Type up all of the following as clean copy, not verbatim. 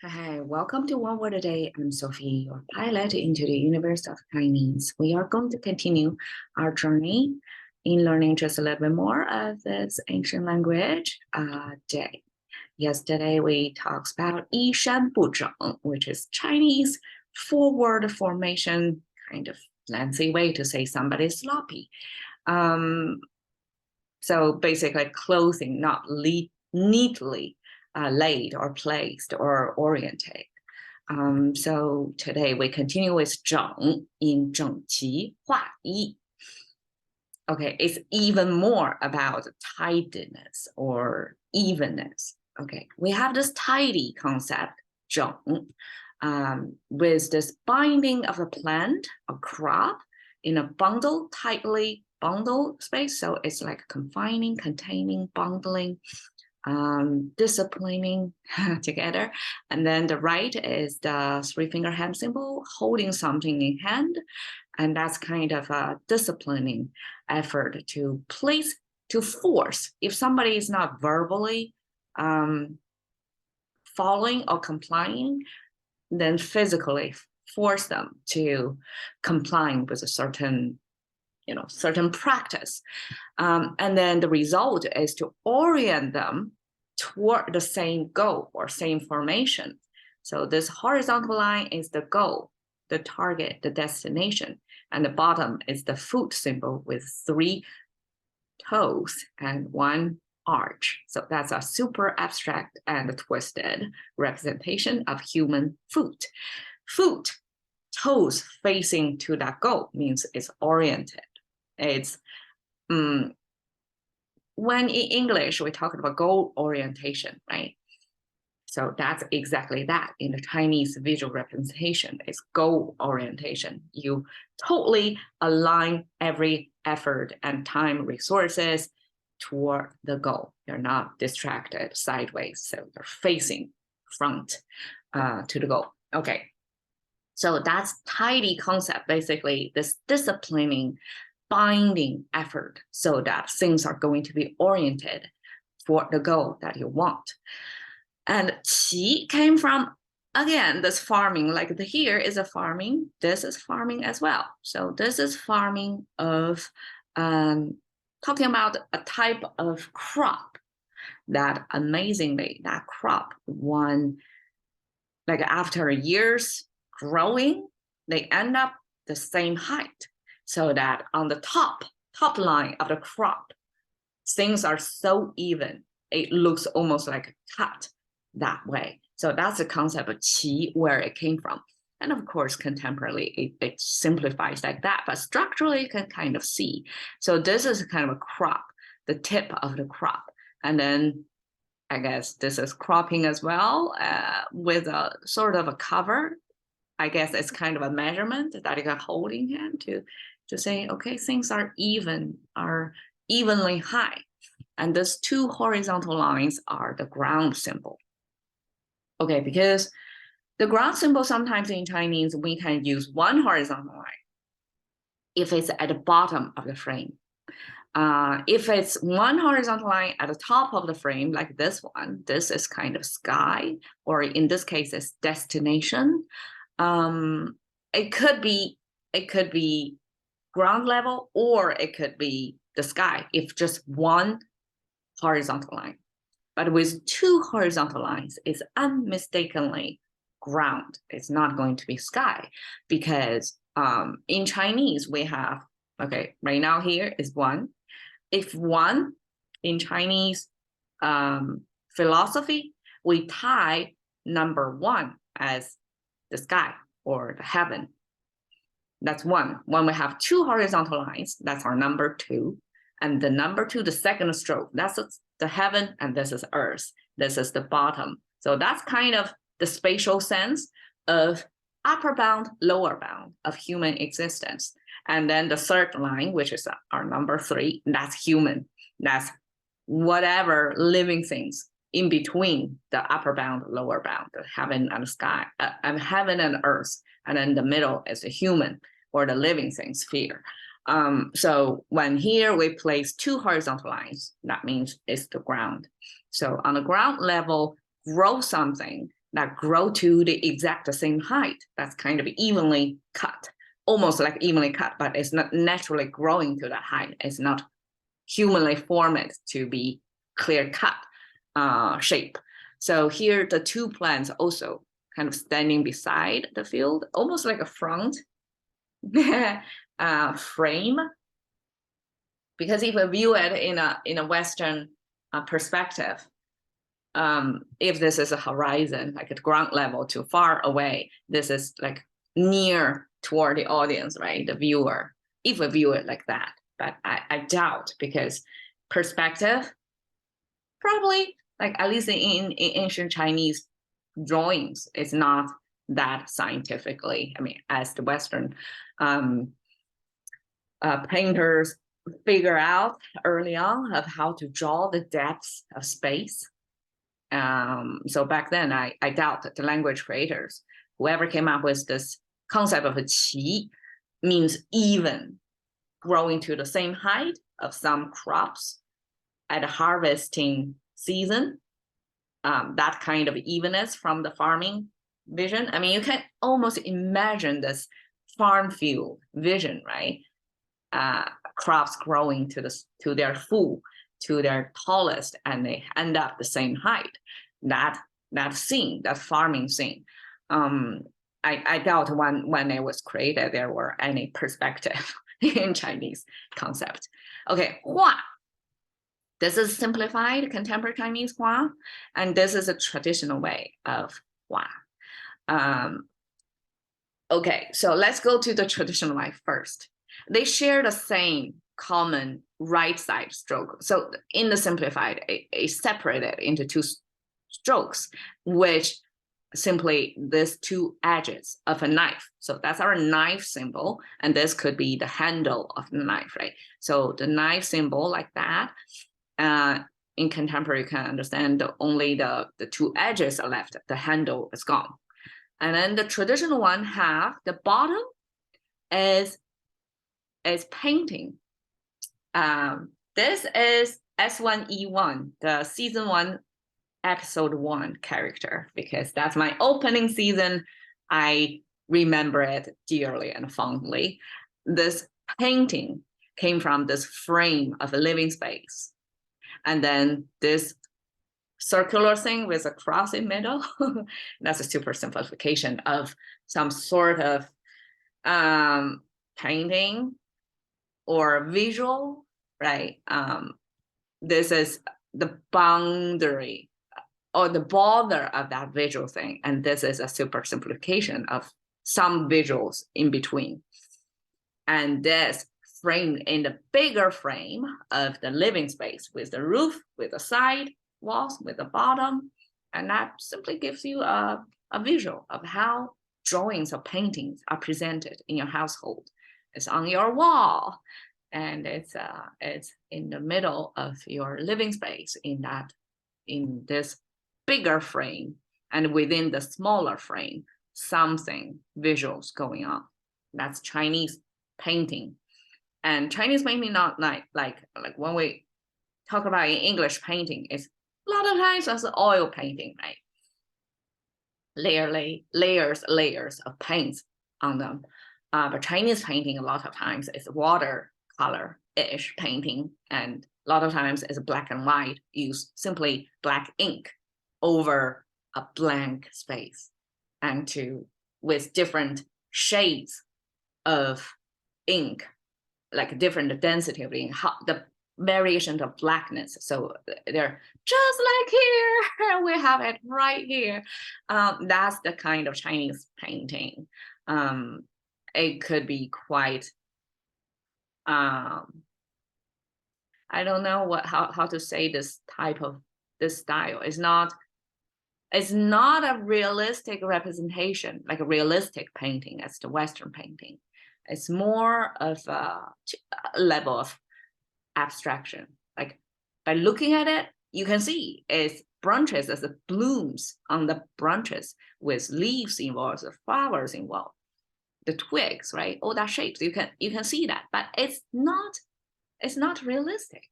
Hi, welcome to One Word a Day. I'm Sophie, your pilot into the universe of Chinese. We are going to continue our journey in learning just a little bit more of this ancient language day. Yesterday, we talked about 衣山不整, which is Chinese forward formation, kind of fancy way to say somebody's sloppy. So basically, clothing not neatly laid or placed or oriented. So today we continue with 整 in 整齐划一. Okay, it's even more about tidiness or evenness. Okay, we have this tidy concept, 整, with this binding of a plant or crop in a bundle, tightly bundled space. So it's like confining, containing, bundling, disciplining together. And then the right is the three-finger hand symbol, holding something in hand. And that's kind of a disciplining effort to place, to force. If somebody is not verbally following or complying, then physically force them to comply with a certain practice. And then the result is to orient them toward the same goal or same formation. So this horizontal line is the goal, the target, the destination. And the bottom is the foot symbol with 3 toes and 1 arch. So that's a super abstract and twisted representation of human foot. Foot, toes facing to that goal means it's oriented. It's when in English we talk about goal orientation, right? So that's exactly that in the Chinese visual representation. It's goal orientation. You totally align every effort and time resources toward the goal. You're not distracted sideways. So you're facing front to the goal. Okay. So that's tidy concept, basically this disciplining, binding effort so that things are going to be oriented for the goal that you want. And qi came from, again, this farming, like here is a farming, this is farming as well. So this is farming of talking about a type of crop that amazingly, that crop, one, like after years growing, they end up the same height. So that on the top line of the crop, things are so even, it looks almost like a cut that way. So that's the concept of qi, where it came from. And of course, contemporarily, it simplifies like that, but structurally you can kind of see. So this is kind of a crop, the tip of the crop. And then I guess this is cropping as well, with a sort of a cover. I guess it's kind of a measurement that you can hold in hand to say, okay, things are evenly high. And those 2 horizontal lines are the ground symbol. Okay, because the ground symbol sometimes in Chinese, we can use 1 horizontal line if it's at the bottom of the frame. If it's 1 horizontal line at the top of the frame, like this one, this is kind of sky, or in this case, it's destination. It could be ground level, or it could be the sky if just 1 horizontal line. But with 2 horizontal lines, it's unmistakably ground. It's not going to be sky, because in Chinese we have, okay, right now here is 1. If 1 in Chinese philosophy, we tie number 1 as the sky or the heaven. That's 1. When we have 2 horizontal lines, that's our number 2. And the number 2, the second stroke, that's the heaven, and this is earth. This is the bottom. So that's kind of the spatial sense of upper bound, lower bound of human existence. And then the third line, which is our number 3, that's human. That's whatever living things in between the upper bound, lower bound, the heaven and the sky, heaven and earth. And then the middle is the human or the living thing sphere. So when here we place 2 horizontal lines, that means it's the ground. So on the ground level, grow something that grow to the exact same height. That's kind of evenly cut, almost like evenly cut, but it's not naturally growing to that height. It's not humanly formed to be clear cut shape. So here the two plants also kind of standing beside the field, almost like a front frame. Because if we view it in a Western perspective, if this is a horizon, like at ground level to far away, this is like near toward the audience, right? The viewer, if we view it like that. But I doubt, because perspective, probably, like at least in ancient Chinese drawings, it's not that scientifically, I mean, as the Western painters figure out early on of how to draw the depths of space. So back then, I doubt that the language creators, whoever came up with this concept of a qi, means even, growing to the same height of some crops at a harvesting season. That kind of evenness from the farming vision. I mean, you can almost imagine this farm field vision, right? Crops growing to their full, to their tallest, and they end up the same height. That scene, that farming scene, I doubt when it was created there were any perspective in Chinese concept. Okay, hua. This is simplified contemporary Chinese hua, and this is a traditional way of hua. Okay, so let's go to the traditional way first. They share the same common right side stroke. So in the simplified, it separated into two strokes, which simply these two edges of a knife. So that's our knife symbol, and this could be the handle of the knife, right? So the knife symbol like that. In contemporary, you can understand only the two edges are left, the handle is gone. And then the traditional one have the bottom is painting. This is S3E25, the season 1, episode 1 character, because that's my opening season. I remember it dearly and fondly. This painting came from this frame of a living space. And then this circular thing with a cross in middle, that's a super simplification of some sort of painting or visual, right? This is the boundary or the border of that visual thing. And this is a super simplification of some visuals in between. And this framed in the bigger frame of the living space with the roof, with the side walls, with the bottom. And that simply gives you a visual of how drawings or paintings are presented in your household. It's on your wall, and it's in the middle of your living space in this bigger frame, and within the smaller frame, something visuals going on. That's Chinese painting. And Chinese painting, not like when we talk about in English painting, it's a lot of times as oil painting, right? Layers of paints on them. But Chinese painting a lot of times is watercolor-ish painting, and a lot of times it's black and white, use simply black ink over a blank space, and with different shades of ink, like different density of ink, the variation of blackness. So they're just like here, we have it right here. That's the kind of Chinese painting. It could be quite, I don't know how to say this style. It's not a realistic representation, like a realistic painting as the Western painting. It's more of a level of abstraction. Like by looking at it, you can see it's branches as the blooms on the branches with leaves involved, the flowers involved, the twigs, right? All that shapes. You can see that, but it's not realistic.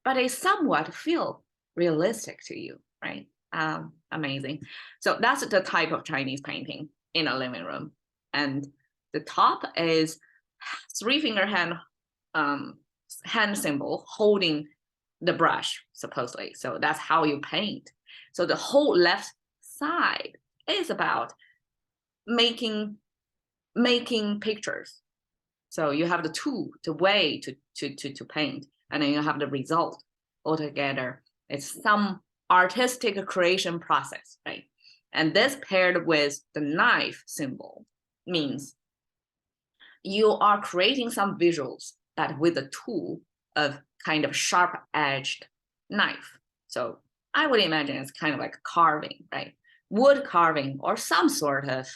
But it somewhat feel realistic to you, right? Amazing. So that's the type of Chinese painting in a living room. And the top is 3-finger hand symbol holding the brush, supposedly. So that's how you paint. So the whole left side is about making pictures. So you have the tool, the way to paint, and then you have the result altogether. It's some artistic creation process, right? And this paired with the knife symbol means you are creating some visuals that with the tool of kind of sharp-edged knife. So I would imagine it's kind of like carving, right? Wood carving or some sort of,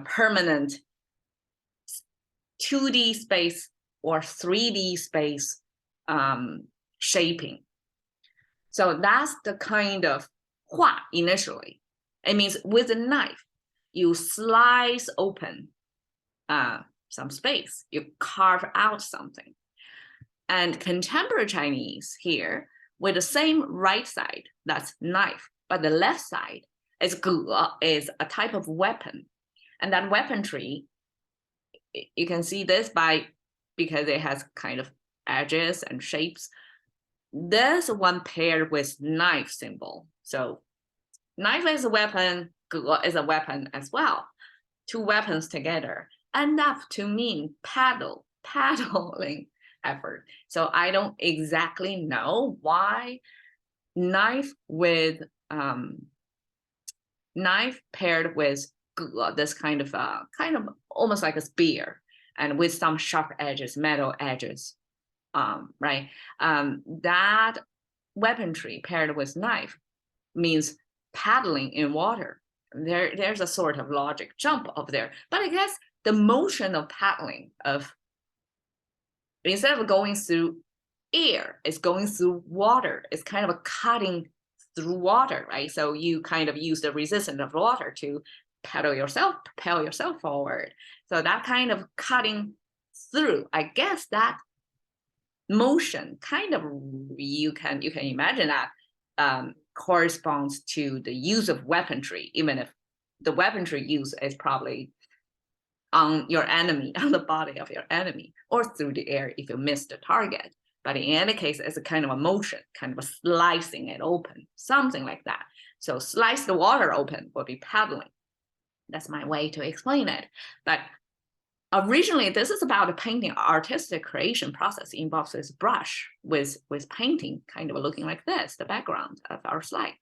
permanent 2D space or 3D space shaping. So that's the kind of 画 initially. It means with a knife, you slice open some space, you carve out something. And contemporary Chinese here, with the same right side, that's knife, but the left side is 戈, is a type of weapon. And that weaponry, you can see this because it has kind of edges and shapes. This one paired with knife symbol. So knife is a weapon, 戈 is a weapon as well. Two weapons together end up to mean paddling effort. So I don't exactly know why knife paired with 戈, this kind of almost like a spear, and with some sharp edges, metal edges, right? That weaponry paired with knife means paddling in water. There's a sort of logic jump up there, but I guess the motion of paddling, instead of going through air, it's going through water. It's kind of a cutting through water, right? So you kind of use the resistance of water to propel yourself forward. So that kind of cutting through, I guess that motion kind of, you can imagine that corresponds to the use of weaponry, even if the weaponry use is probably on your enemy, on the body of your enemy, or through the air if you miss the target. But in any case, it's a kind of a motion, kind of a slicing it open, something like that. So slice the water open would be paddling. That's my way to explain it. But originally, this is about a painting artistic creation process. It involves this brush with painting, kind of looking like this, the background of our slide.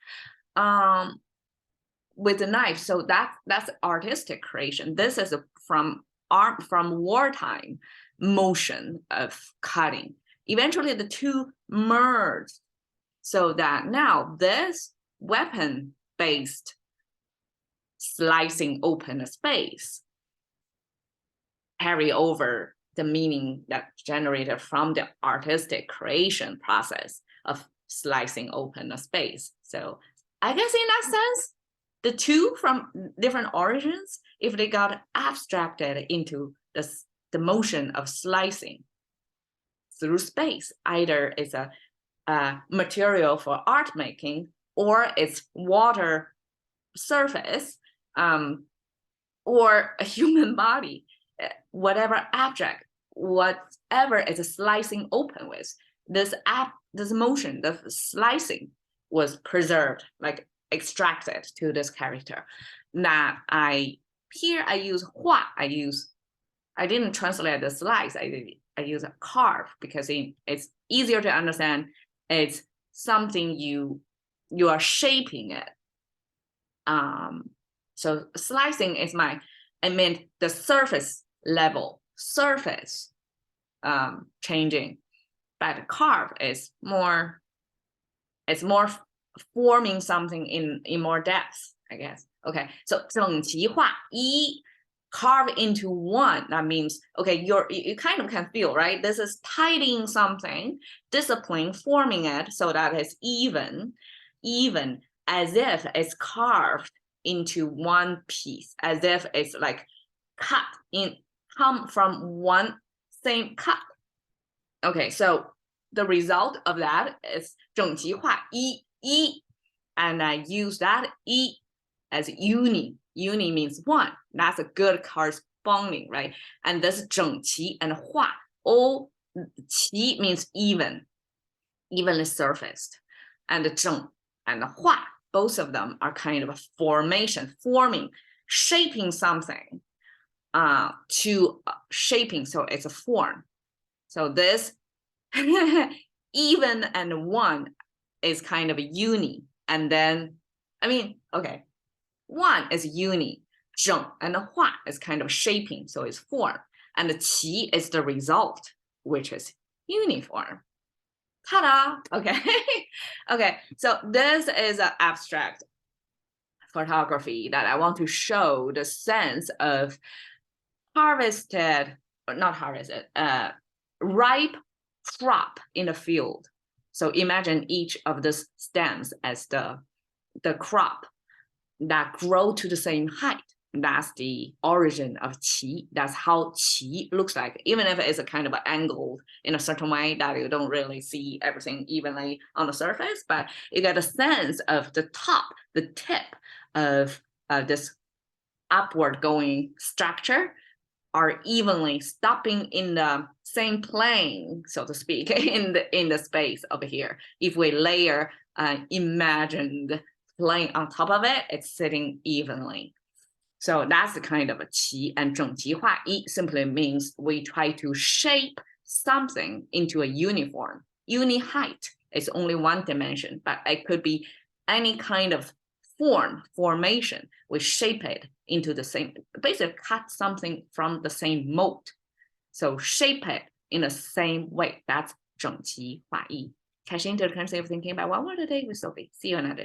With the knife, so that's artistic creation. This is from wartime motion of cutting. Eventually, the two merge, so that now this weapon-based slicing open a space carry over the meaning that generated from the artistic creation process of slicing open a space. So I guess in that sense, the two from different origins, if they got abstracted into the motion of slicing through space, either it's a material for art making, or it's water surface, or a human body, whatever abstract, whatever is slicing open with, this motion, the slicing was preserved, like extracted to this character. That I use 画, I didn't translate the slice, I use a carve, because it's easier to understand. It's something you are shaping it. So slicing is I meant the surface level, changing, but carve is more, it's more forming something in more depth, I guess. Okay, so 整齐划一, carve into one. That means, okay, you kind of can feel, right? This is tidying something, discipline, forming it so that it's even, as if it's carved into one piece, as if it's like come from one same cut. Okay, so the result of that is 整齐划一. and I use that E as uni. Uni means one. That's a good corresponding, right? And this 整齐 and 划 all 齐 means even, evenly surfaced. And 整 and 划, both of them are kind of a formation, forming, shaping something to shaping. So it's a form. So this even and one is kind of a uni. And then, okay, one is uni, 整 and 划 is kind of shaping, so it's form. And the 齐 is the result, which is uniform. Ta-da! Okay. Okay, so this is an abstract photography that I want to show the sense of ripe crop in the field. So imagine each of these stems as the crop that grow to the same height. That's the origin of qi. That's how qi looks like, even if it's a kind of angled in a certain way that you don't really see everything evenly on the surface, but you get a sense of the top, the tip of this upward going structure are evenly stopping in the same plane, so to speak, in the space over here. If we layer imagined plane on top of it, it's sitting evenly. So that's the kind of a qi, and 整齐划一 simply means we try to shape something into a uniform. Uni height is only one dimension, but it could be any kind of formation. We shape it into the same, basically cut something from the same mold. So shape it in the same way. That's 整齐划一. Cash into the currency of thinking about one word a day with Sophie. See you another day.